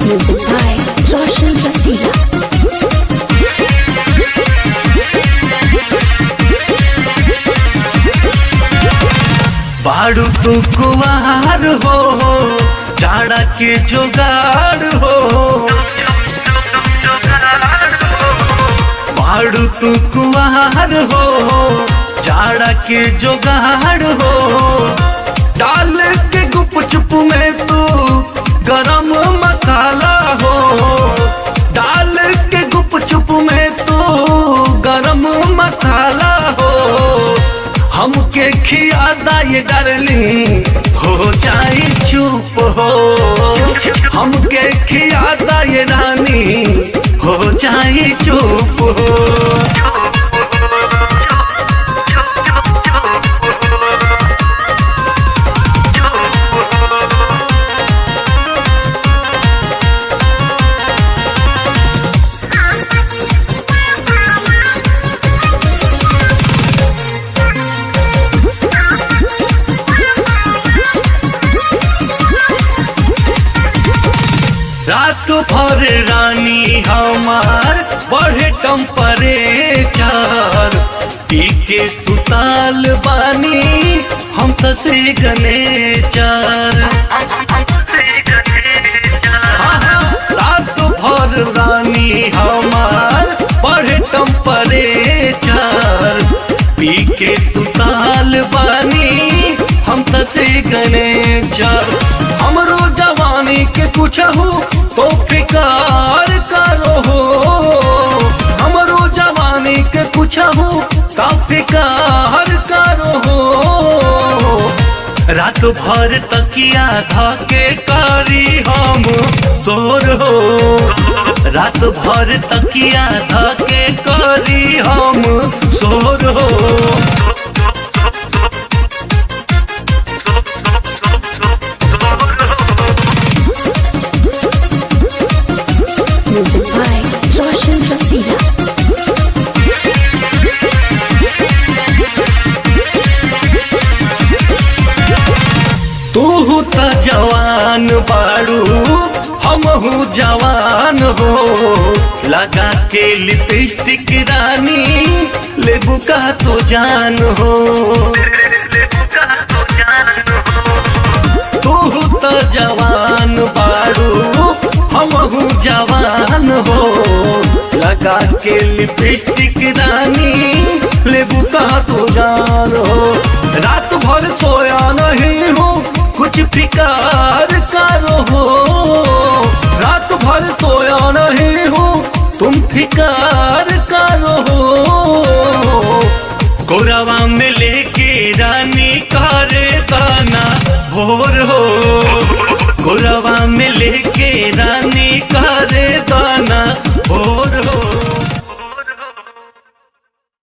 Music by Roshan Rasila. बाड़ू तू कुवार हो, जाड़ा के जुगाड़ हो। बाड़ू तू कुवार हो, जाड़ा के जुगाड़ हो। डाल के गुप चुप में तू गरम मसाला हो। डाल के गुप चुप में तू गरम मसाला हो। हमके खियादा ये डार्लिंग हो जाए चुप हो। हमके खियादा ये रानी हो जाए चुप हो। रात भर रानी हमार बढ़े टेम्परेचर। पी के सुताल बानी हम तसे गनेचर। रात भर रानी हमार बढ़े टेम्परेचर। पी के सुताल बानी हम तसे गनेचर। हमरो जवानी के कुछ हो तो फिकार करो हो। हमरो जवानी के कुछ हो तो फिकार करो हो। रात भर तकिया धके करी हम सोर हो। रात भर तकिया धके करी हम सोर हो। Music by Roshan Rasila. तू त जवान बाड़ू हमहू जवान हो। लगा के लिपस्टिक रानी लेबू का तो जान हो। तू त जवान बाड़ू हमहू जवान हो। लगा के लिपस्टिक रानी लेबू का तो जान हो। रात भर सोया नहीं हो कुछ फिकार करो हो। रात भर सोया नहीं हो तुम फिकार करो हो। कोरावा में लेके रानी करे दाना भोर हो। कोरावा में लेके